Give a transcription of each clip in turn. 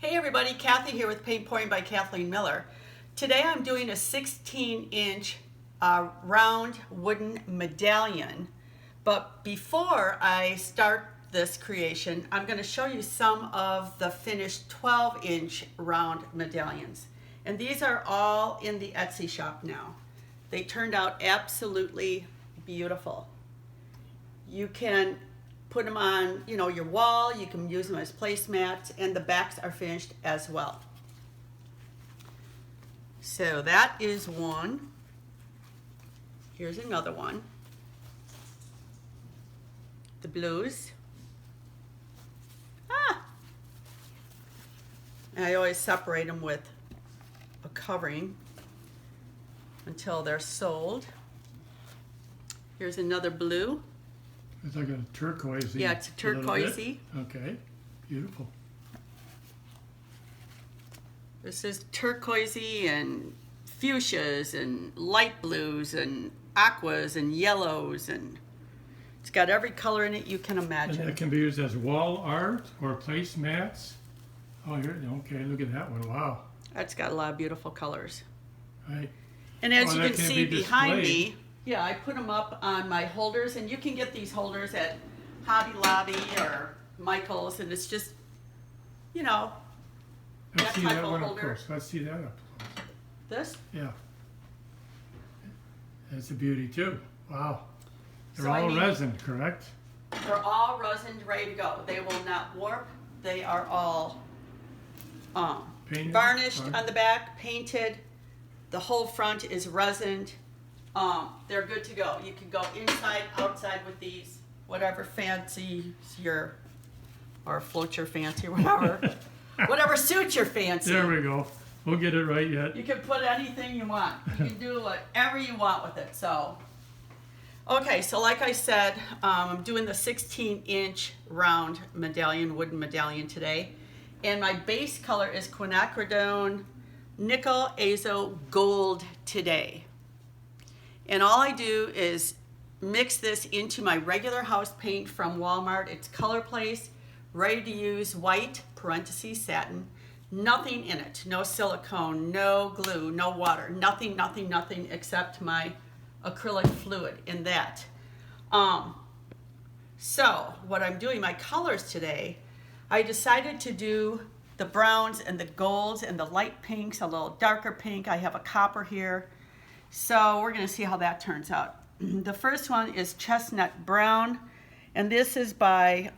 Hey everybody, Kathy here with Paint Pouring by Kathleen Miller. Today I'm doing a 16-inch round wooden medallion. But before I start this creation, I'm going to show you some of the finished 12-inch round medallions. And these are all in the Etsy shop now. They turned out absolutely beautiful. You can put them on, your wall. You can use them as placemats, and the backs are finished as well. So that is one. Here's another one. The blues. And I always separate them with a covering until they're sold. Here's another blue. It's like a turquoisey. Yeah, it's a turquoisey. Okay, beautiful. This is turquoisey and fuchsias and light blues and aquas and yellows, and it's got every color in it you can imagine. And it can be used as wall art or placemats. Oh, here, okay, look at that one. Wow. That's got a lot of beautiful colors. Right. And as you that can see be behind displayed. me, yeah, I put them up on my holders, and you can get these holders at Hobby Lobby or Michael's, and it's just, Let's that see type that of one up holder. close. Let's see that up close. This? Yeah. That's a beauty too. Wow. They're So I all mean- resin, correct? They're all resined, ready to go. They will not warp. They are all Painted? varnished Varnished. on the back, painted. The whole front is resined. They're good to go. You can go inside, outside with these, whatever fancy your, or float your fancy, whatever. Whatever suits your fancy. There we go. We'll get it right yet. You can put anything you want. You can do whatever you want with it. So, okay, so like I said, I'm doing the 16-inch round medallion, wooden medallion today. And my base color is quinacridone nickel azo gold today. And all I do is mix this into my regular house paint from Walmart. It's Color Place, ready to use, white, parentheses, satin. Nothing in it, no silicone, no glue, no water, nothing except my acrylic fluid in that. So what I'm doing, my colors today, I decided to do the browns and the golds and the light pinks, a little darker pink. I have a copper here. So we're gonna see how that turns out. The first one is Chestnut Brown, and this is by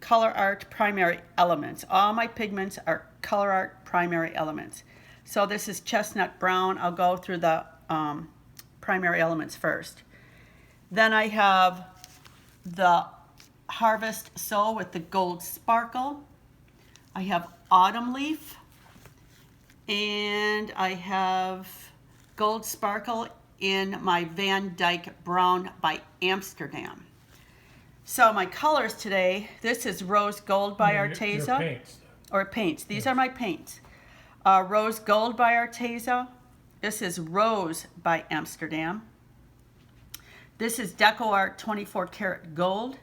ColourArte Primary Elements. All my pigments are ColourArte Primary Elements. So this is Chestnut Brown. I'll go through the primary elements first. Then I have the Harvest Soul with the gold sparkle. I have Autumn Leaf, and I have gold sparkle in my Van Dyke Brown by Amsterdam. So my colors today, this is Rose Gold by Arteza. Your paints. Or paints. These are my paints. Rose Gold by Arteza. This is Rose by Amsterdam. This is Deco Art 24 Karat Gold.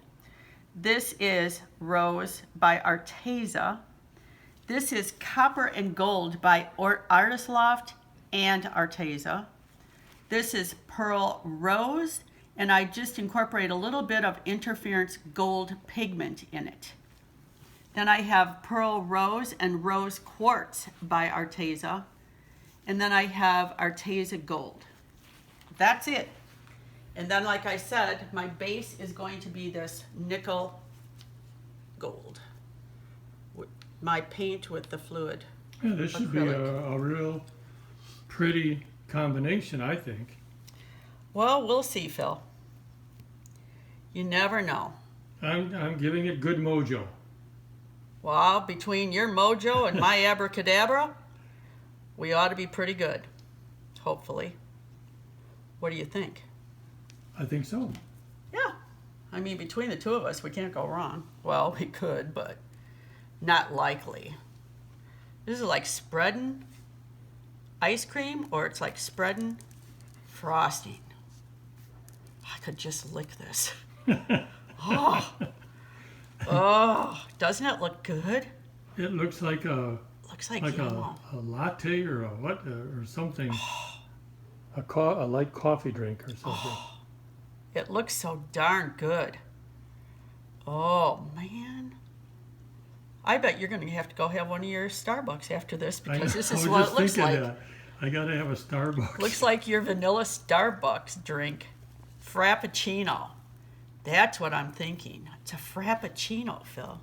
This is Rose by Arteza. This is Copper and Gold by Artist Loft and Arteza. This is Pearl Rose, and I just incorporate a little bit of interference gold pigment in it. Then I have Pearl Rose and Rose Quartz by Arteza. And then I have Arteza Gold. That's it. And then, like I said, my base is going to be this nickel gold. My paint with the fluid. Yeah, this should be acrylic. a real pretty combination, I think. Well, we'll see, Phil. You never know. I'm giving it good mojo. Well, between your mojo and my abracadabra, we ought to be pretty good, hopefully. What do you think? I think so. Yeah. I mean, between the two of us, we can't go wrong. Well, we could, but not likely. This is like spreading ice cream, or it's like spreading frosting. I could just lick this. Oh, doesn't it look good? It looks like a Looks like like yellow. a latte or a what or something. A light coffee drink or something. It looks so darn good. Oh, man. I bet you're going to have to go have one of your Starbucks after this because this is what it looks like. That. I gotta have a Starbucks. Looks like your vanilla Starbucks drink. Frappuccino. That's what I'm thinking. It's a Frappuccino, Phil.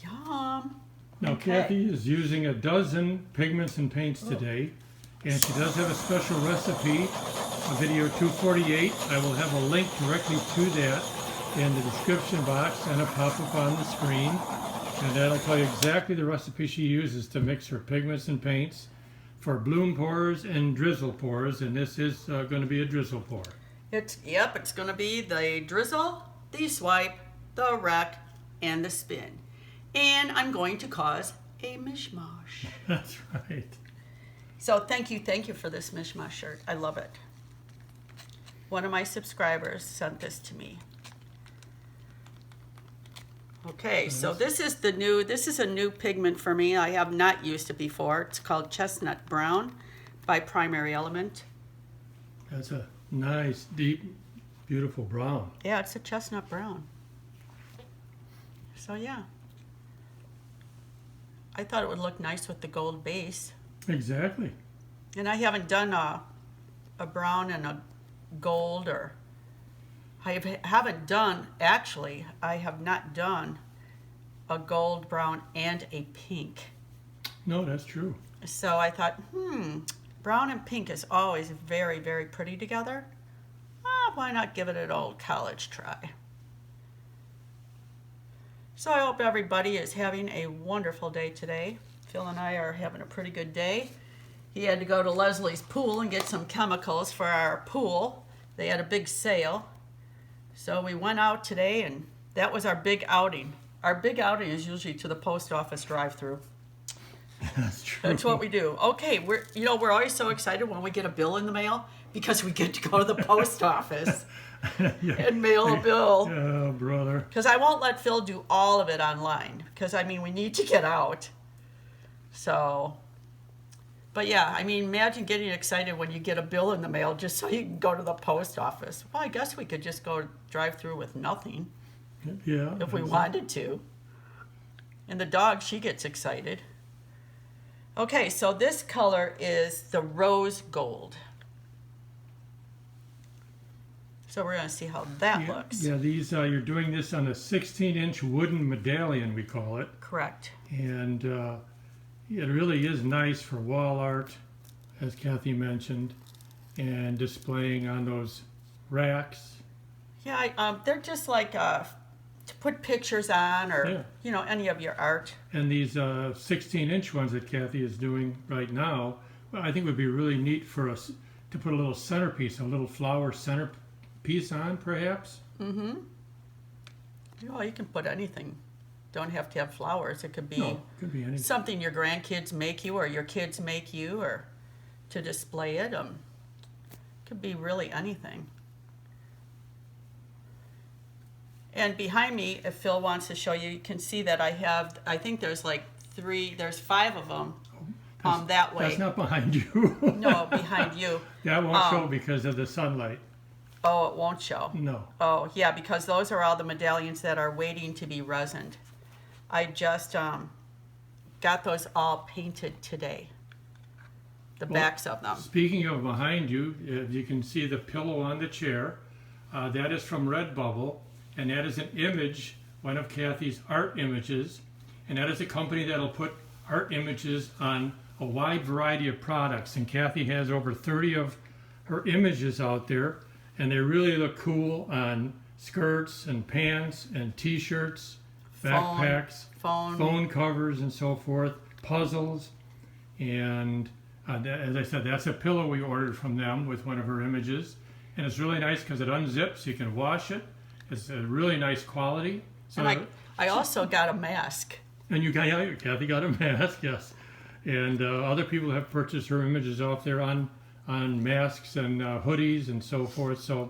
Yum. Now, Okay. Kathy is using a dozen pigments and paints today, and she does have a special recipe, video 248. I will have a link directly to that in the description box and a pop-up on the screen. And that'll tell you exactly the recipe she uses to mix her pigments and paints for bloom pours and drizzle pours, and this is going to be a drizzle pour. It's going to be the drizzle, the swipe, the wreck, and the spin. And I'm going to cause a mishmash. That's right. So thank you for this mishmash shirt. I love it. One of my subscribers sent this to me. Okay, so this is a new pigment for me. I have not used it before. It's called Chestnut Brown by Primary Element. That's a nice, deep, beautiful brown. Yeah, it's a chestnut brown. So yeah. I thought it would look nice with the gold base. Exactly. And I haven't done a brown and a gold, or I have not done a gold, brown, and a pink. No, that's true. So I thought, brown and pink is always very, very pretty together. Why not give it an old college try? So I hope everybody is having a wonderful day today. Phil and I are having a pretty good day. He had to go to Leslie's pool and get some chemicals for our pool. They had a big sale. So we went out today, and that was our big outing. Our big outing is usually to the post office drive-through. That's true. That's what we do. Okay, we're always so excited when we get a bill in the mail because we get to go to the post office Yeah. and mail a bill. Oh, brother. Because I won't let Phil do all of it online because, we need to get out. So, but yeah, imagine getting excited when you get a bill in the mail just so you can go to the post office. Well, I guess we could just go drive through with nothing Yeah. if we wanted to. And the dog, she gets excited. Okay, so this color is the rose gold. So we're going to see how that looks. Yeah, these you're doing this on a 16-inch wooden medallion, we call it. Correct. And it really is nice for wall art, as Kathy mentioned, and displaying on those racks. Yeah, they're just like to put pictures on, or any of your art. And these 16-inch ones that Kathy is doing right now, well, I think would be really neat for us to put a little centerpiece, a little flower centerpiece on, perhaps. Mm-hmm. Well, you can put anything. Don't have to have flowers. It could be, could be anything. Something your grandkids make you, or your kids make you, or to display it. Could be really anything. And behind me, if Phil wants to show you, you can see that I think there's there's 5 of them that way. That's not behind you. No, behind you. That won't show because of the sunlight. Oh, it won't show. No. Oh, yeah, because those are all the medallions that are waiting to be resined. I just got those all painted today. The backs of them. Speaking of behind you, you can see the pillow on the chair. That is from Redbubble, and that is an image, one of Kathy's art images, and that is a company that'll put art images on a wide variety of products, and Kathy has over 30 of her images out there, and they really look cool on skirts and pants and t-shirts, backpacks, phone covers and so forth, puzzles, and as I said, that's a pillow we ordered from them with one of her images, and it's really nice because it unzips, you can wash it. It's a really nice quality. So, and I also got a mask. And Kathy got a mask, yes. And other people have purchased her images off there on masks and hoodies and so forth. So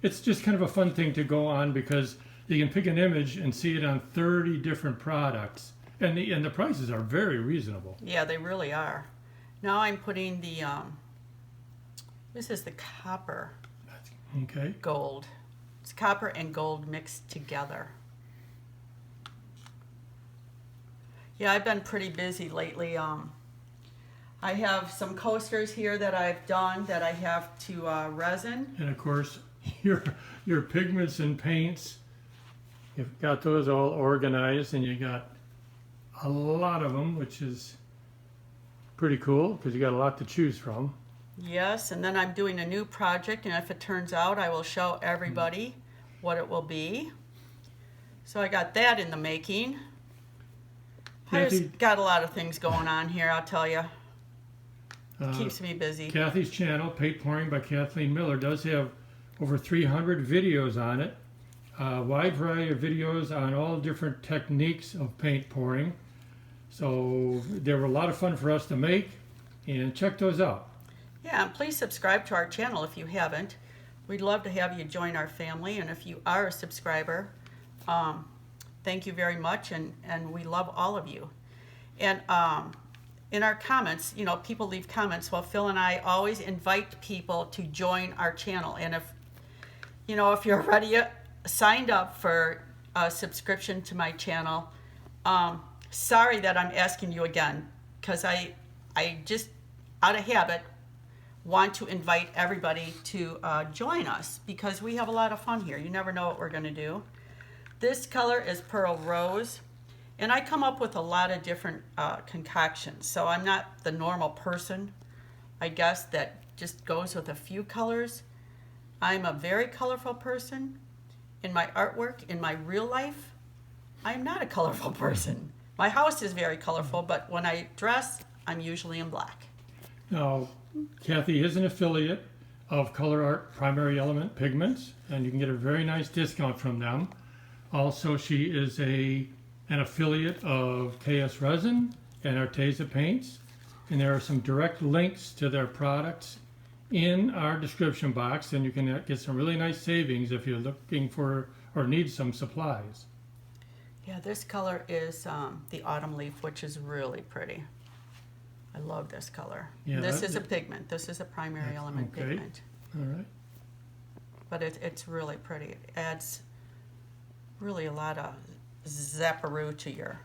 it's just kind of a fun thing to go on because you can pick an image and see it on 30 different products And the prices are very reasonable. Yeah, they really are. Now I'm putting the, this is the copper Okay. gold. It's copper and gold mixed together. Yeah, I've been pretty busy lately. I have some coasters here that I've done that I have to resin. And of course, your pigments and paints, you've got those all organized, and you got a lot of them, which is pretty cool because you got a lot to choose from. Yes, and then I'm doing a new project, and if it turns out, I will show everybody what it will be. So I got that in the making. I just got a lot of things going on here, I'll tell you. Keeps me busy. Kathy's channel, Paint Pouring by Kathleen Miller, does have over 300 videos on it. A wide variety of videos on all different techniques of paint pouring. So they were a lot of fun for us to make, and check those out. Yeah, and please subscribe to our channel if you haven't. We'd love to have you join our family, and if you are a subscriber, thank you very much, and we love all of you. And in our comments, you know, people leave comments. Well, Phil and I always invite people to join our channel, and if you know, if you're already signed up for a subscription to my channel, sorry that I'm asking you again, because I just out of habit want to invite everybody to join us, because we have a lot of fun here. You never know what we're going to do. This color is Pearl Rose, and I come up with a lot of different concoctions, so I'm not the normal person, I guess, that just goes with a few colors. I'm a very colorful person. In my artwork, in my real life, I'm not a colorful person. My house is very colorful, but when I dress, I'm usually in black. Now, Kathy is an affiliate of ColourArte Primary Element Pigments, and you can get a very nice discount from them. Also, she is an affiliate of KS Resin and Arteza Paints, and there are some direct links to their products in our description box, and you can get some really nice savings if you're looking for or need some supplies. Yeah, this color is the Autumn Leaf, which is really pretty. I love this color. Yeah, this is a pigment. This is a primary element pigment. All right. But it's really pretty. It adds really a lot of zapparoo to your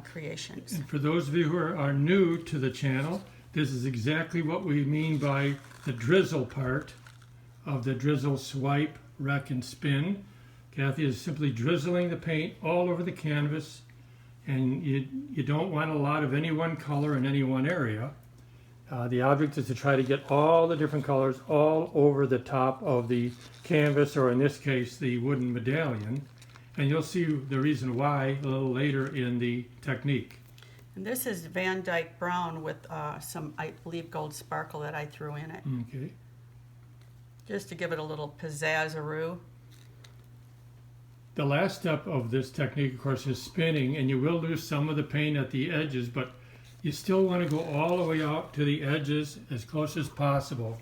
creations. And for those of you who are new to the channel, this is exactly what we mean by the drizzle part of the drizzle, swipe, wreck, and spin. Kathy is simply drizzling the paint all over the canvas, and you don't want a lot of any one color in any one area. The object is to try to get all the different colors all over the top of the canvas, or in this case, the wooden medallion. And you'll see the reason why a little later in the technique. And this is Van Dyke Brown with some, I believe, gold sparkle that I threw in it. Okay. Just to give it a little pizzazz-aroo. The last step of this technique, of course, is spinning, and you will lose some of the paint at the edges, but you still want to go all the way out to the edges as close as possible,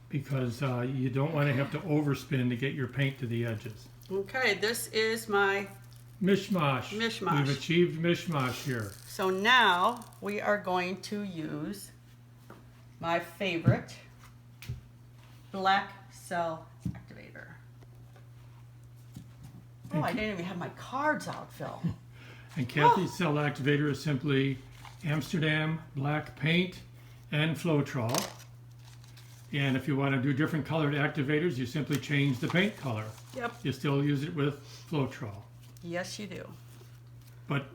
because you don't want to have to overspin to get your paint to the edges. Okay, this is my mishmash. Mishmash. We've achieved mishmash here. So now we are going to use my favorite black cell activator. Oh, I didn't even have my cards out, Phil. And Kathy's cell activator is simply Amsterdam black paint and Floetrol. And if you want to do different colored activators, you simply change the paint color. Yep. You still use it with Floetrol. Yes, you do. But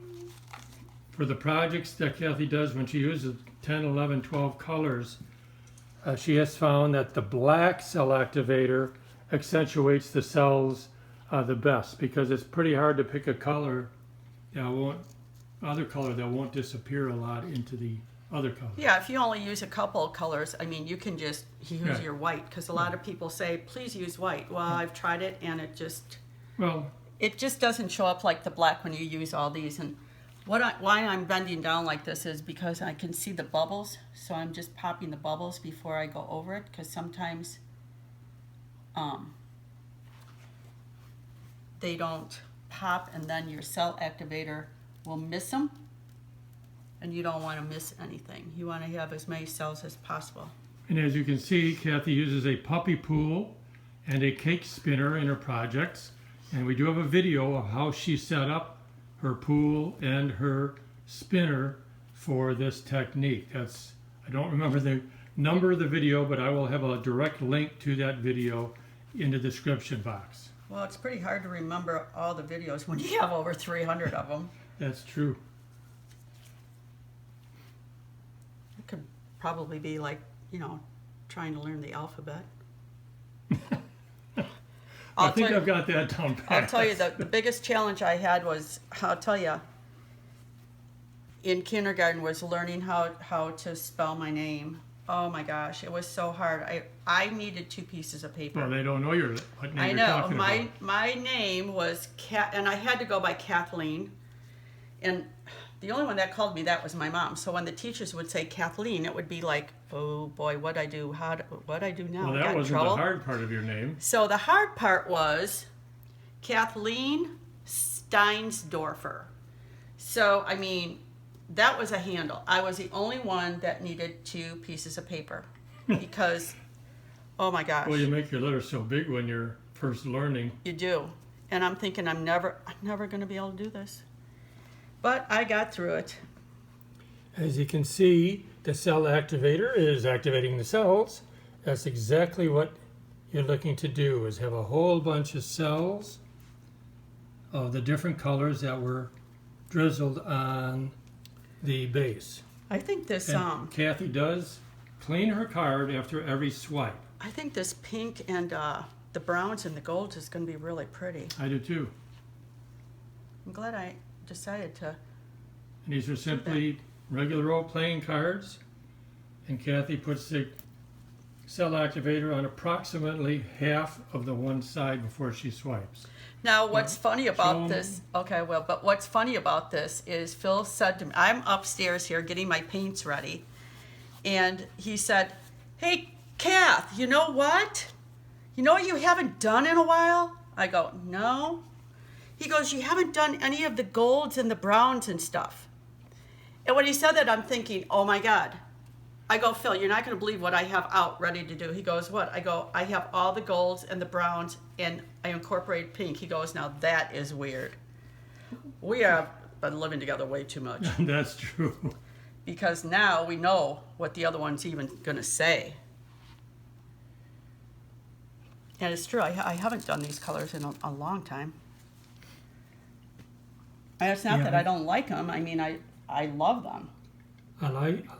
for the projects that Kathy does, when she uses 10, 11, 12 colors, she has found that the black cell activator accentuates the cells the best, because it's pretty hard to pick a color that won't disappear a lot into the other color. Yeah, if you only use a couple of colors, I mean, you can just use your white, because a lot of people say, please use white. Well, I've tried it, and it just doesn't show up like the black when you use all these. And why I'm bending down like this is because I can see the bubbles, so I'm just popping the bubbles before I go over it, because sometimes they don't pop, and then your cell activator will miss them. And you don't want to miss anything. You want to have as many cells as possible. And as you can see, Kathy uses a puppy pool and a cake spinner in her projects. And we do have a video of how she set up her pool and her spinner for this technique. I don't remember the number of the video, but I will have a direct link to that video in the description box. Well, it's pretty hard to remember all the videos when you have over 300 of them. That's true. It could probably be like, you know, trying to learn the alphabet. I think I've got that down pat. I'll tell you, the biggest challenge I had was, I'll tell you, in kindergarten was learning how to spell my name. Oh my gosh, it was so hard. I needed 2 pieces of paper. Well, they don't know what name I you're know, talking about. my name was and I had to go by Kathleen. And the only one that called me that was my mom. So when the teachers would say Kathleen, it would be like, oh boy, what'd I do? What'd I do now? Well, Got that in wasn't trouble. the hard part of your name. So the hard part was Kathleen Steinsdorfer. So, I mean, that was a handle. I was the only one that needed 2 pieces of paper because, oh my gosh. Well, you make your letters so big when you're first learning. You do. And I'm thinking I'm never going to be able to do this. But I got through it. As you can see, the cell activator is activating the cells. That's exactly what you're looking to do, is have a whole bunch of cells of the different colors that were drizzled on the base. I think this And Kathy does clean her card after every swipe. I think this pink and the browns and the golds is going to be really pretty. I do too. I'm glad I decided to. And these are simply regular old playing cards. And Kathy puts the cell activator on approximately half of the one side before she swipes. Now, what's funny about show this, okay, well, but what's funny about this is Phil said to me, I'm upstairs here getting my paints ready, and he said, hey, Kath, you know what? You know what you haven't done in a while? I go, no. He goes, you haven't done any of the golds and the browns and stuff. And when he said that, I'm thinking, oh my God. I go, Phil, you're not going to believe what I have out ready to do. He goes, what? I go, I have all the golds and the browns, and I incorporate pink. He goes, now that is weird. We have been living together way too much. That's true. Because now we know what the other one's even going to say. And it's true, I haven't done these colors in a long time. And it's not Yeah. that I don't like them. I mean, I love them. I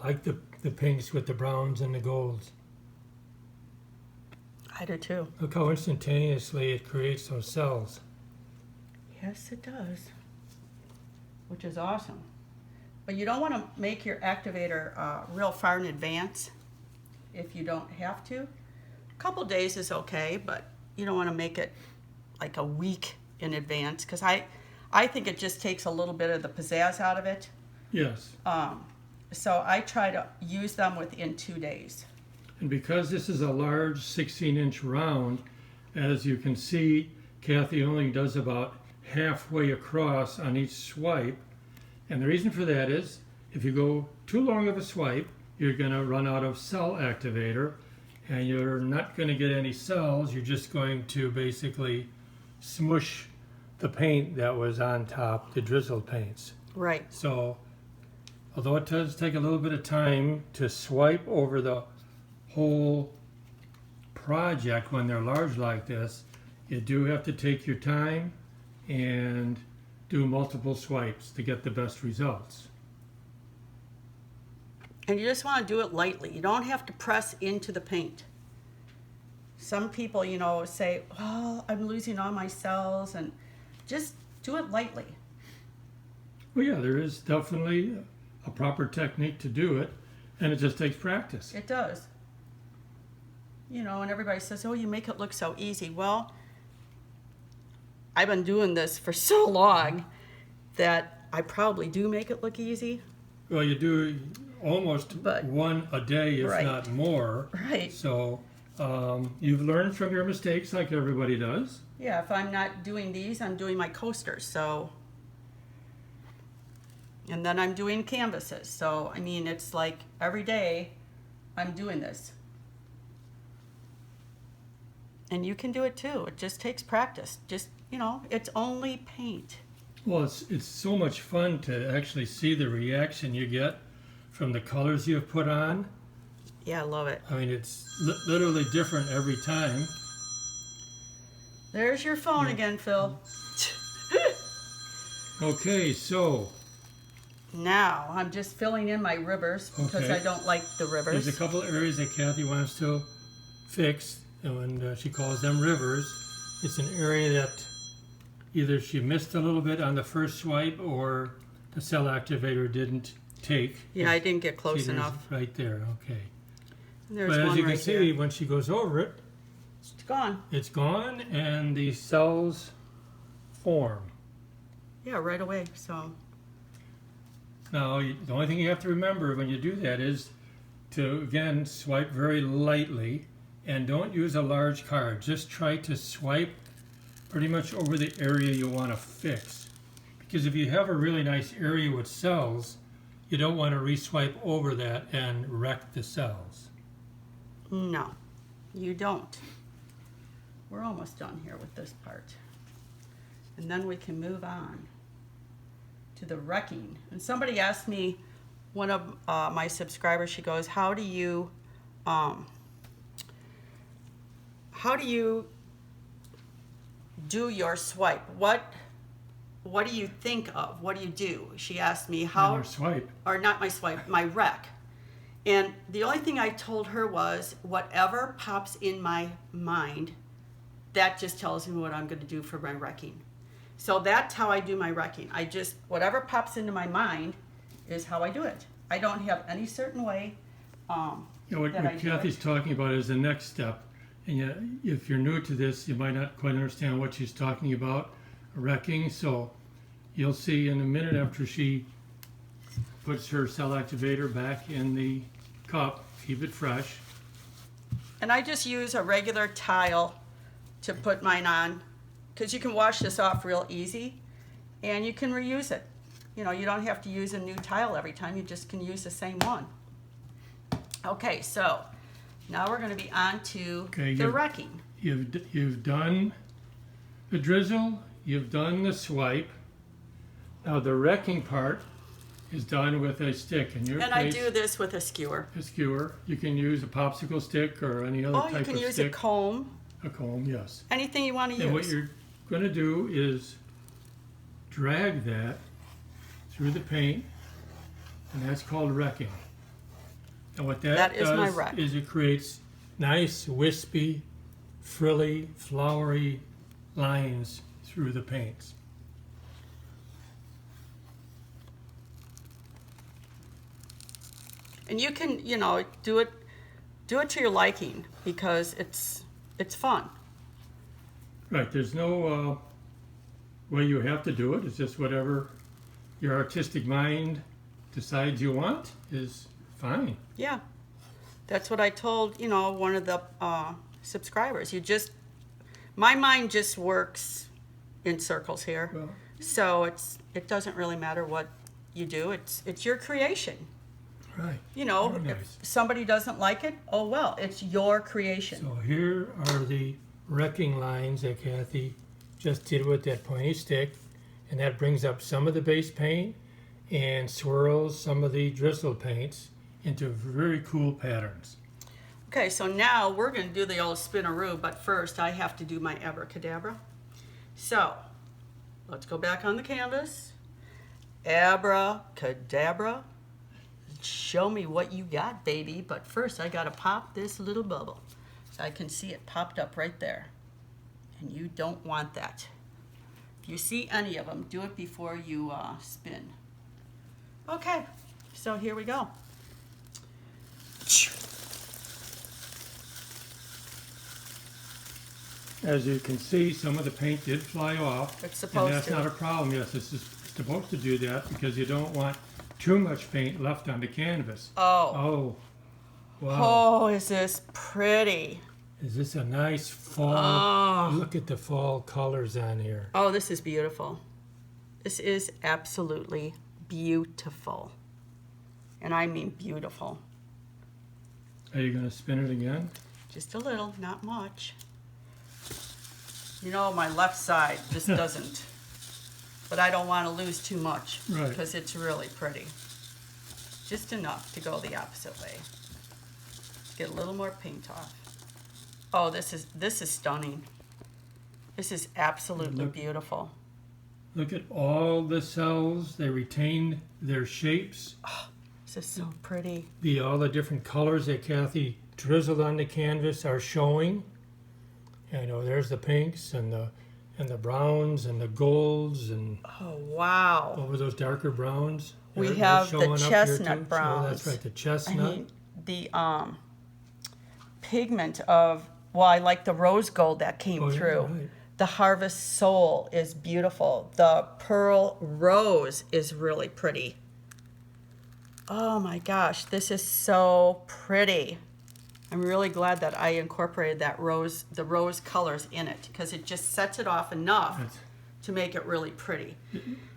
like the pinks with the browns and the golds. I do too. Look how instantaneously it creates those cells. Yes, it does. Which is awesome. But you don't want to make your activator real far in advance if you don't have to. A couple days is okay, but you don't want to make it like a week in advance because I think it just takes a little bit of the pizzazz out of it. Yes. So I try to use them within 2 days. And because this is a large 16-inch round, as you can see, Kathy only does about halfway across on each swipe. And the reason for that is, if you go too long of a swipe, you're going to run out of cell activator, and you're not going to get any cells. You're just going to basically smush the paint that was on top, the drizzled paints. Right. So, although it does take a little bit of time to swipe over the whole project when they're large like this, you do have to take your time and do multiple swipes to get the best results. And you just want to do it lightly. You don't have to press into the paint. Some people, you know, say, oh, I'm losing all my cells, and just do it lightly. Well, yeah, there is definitely a proper technique to do it, and it just takes practice. It does. You know, and everybody says, oh, you make it look so easy. Well, I've been doing this for so long that I probably do make it look easy. Well, you do almost But- one a day, if Right. not more. Right. So you've learned from your mistakes like everybody does. Yeah, if I'm not doing these, I'm doing my coasters, so. And then I'm doing canvases. So, I mean, it's like every day I'm doing this. And you can do it too. It just takes practice. Just, you know, it's only paint. Well, it's so much fun to actually see the reaction you get from the colors you've put on. Yeah, I love it. I mean, it's literally different every time. There's your phone again, Phil. Okay, so Now, I'm just filling in my rivers because Okay. I don't like the rivers. there's a couple of areas that Kathy wants to fix, and she calls them rivers. It's an area that either she missed a little bit on the first swipe or the cell activator didn't take. Yeah, I didn't get close See, there's enough. right there, okay. There's But as one you can right see, here. when she goes over it, It's gone. it's gone and the cells form. Yeah, right away. So, Now, the only thing you have to remember when you do that is to, again, swipe very lightly and don't use a large card. Just try to swipe pretty much over the area you want to fix. Because if you have a really nice area with cells, you don't want to re-swipe over that and wreck the cells. no, you don't. We're almost done here with this part. And then we can move on to the wrecking. And somebody asked me, one of my subscribers, she goes, how do you do your swipe? What do you think of? What do you do? She asked me And how, your swipe. or not my swipe, my wreck. And the only thing I told her was, whatever pops in my mind, that just tells me what I'm going to do for my wrecking. So that's how I do my wrecking. I just, whatever pops into my mind is how I do it. I don't have any certain way What that I do Kathy's it. talking about is the next step. And if you're new to this, you might not quite understand what she's talking about, wrecking. So you'll see in a minute after she puts her cell activator back in the cup, keep it fresh. And I just use a regular tile to put mine on, because you can wash this off real easy and you can reuse it. You know, you don't have to use a new tile every time, you just can use the same one. Okay, so now we're going to be on to Okay, the wrecking. You've done the drizzle, you've done the swipe. Now the wrecking part is done with a stick. In your And I case, do this with a skewer. a skewer. You can use a popsicle stick or any other Oh, type you can of use stick. a comb, A comb, yes. anything you want to And what use. you're going to do is drag that through the paint, and that's called wrecking. And what that That is my does wreck. is it creates nice, wispy, frilly, flowery lines through the paints. And you can, you know, do it to your liking, because it's fun. Right, there's no way you have to do it. It's just whatever your artistic mind decides you want is fine. Yeah, that's what I told, you know, one of the subscribers. My mind just works in circles here. Well, So it doesn't really matter what you do. It's your creation. right. You know, Very if nice. somebody doesn't like it, oh well, it's your creation. So Here are the wrecking lines that Kathy just did with that pointy stick, and that brings up some of the base paint and swirls some of the drizzle paints into very cool patterns. Okay, so now we're going to do the old spinaroo, but first I have to do my abracadabra. So let's go back on the canvas. Abracadabra. Show me what you got, baby. But first I got to pop this little bubble. So I can see it popped up right there. And you don't want that. If you see any of them, do it before you spin. Okay, so here we go. As you can see, some of the paint did fly off. It's supposed and that's to. not a problem. Yes, this is supposed to do that because you don't want too much paint left on the canvas. Oh. Oh, wow. Oh, is this pretty? Is this a nice fall? Look at the fall colors on here. Oh, this is beautiful. This is absolutely beautiful. And I mean beautiful. Are you going to spin it again? Just a little, not much. You know, my left side just doesn't. But I don't want to lose too much Right. because it's really pretty. Just enough to go the opposite way. Get a little more paint off. Oh, this is stunning. This is absolutely beautiful. Look at all the cells. They retained their shapes. This is so pretty. All the different colors that Kathy drizzled on the canvas are showing. You know, there's the pinks and the browns and the golds and Oh, wow. over those darker browns. We They're have the showing up here chestnut too. browns. Oh, that's right, the I chestnut. mean, the pigment of, well, I like the rose gold that came Oh, yeah, through. right. The harvest soul is beautiful. The pearl rose is really pretty. Oh my gosh, this is so pretty. I'm really glad that I incorporated that rose, the rose colors in it, because it just sets it off enough That's- to make it really pretty.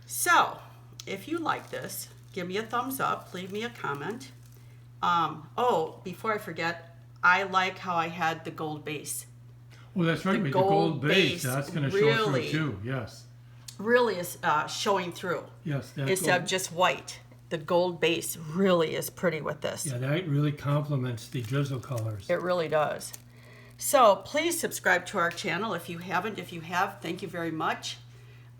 So, if you like this, give me a thumbs up, leave me a comment. Oh, before I forget, I like how I had the gold base. Well, that's right. The With gold the gold base, base that's going to show really- through too. Yes. Really is showing through Yes. That instead gold, of just white. The gold base really is pretty with this. yeah, that really complements the drizzle colors. It really does. So please subscribe to our channel if you haven't. If you have, thank you very much.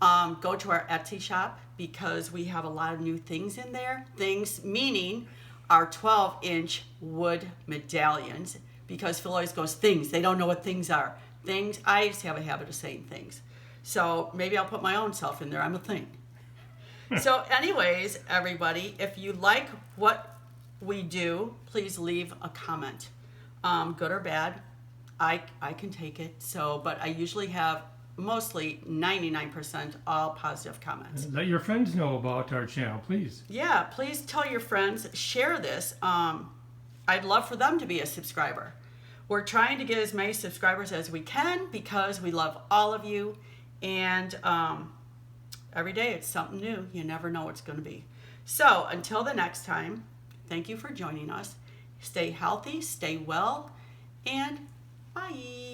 Go to our Etsy shop because we have a lot of new things in there. Things meaning our 12-inch wood medallions, because Phil always goes, things. They don't know what things are. Things, I just have a habit of saying things. So maybe I'll put my own self in there. I'm a thing. So anyways, everybody, if you like what we do, please leave a comment. Good or bad, I can take it. So, but I usually have mostly 99% all positive comments. Let your friends know about our channel, please. Yeah, please tell your friends, share this. I'd love for them to be a subscriber. We're trying to get as many subscribers as we can because we love all of you. And every day it's something new. You never know what's going to be. So until the next time, thank you for joining us. Stay healthy, stay well, and bye.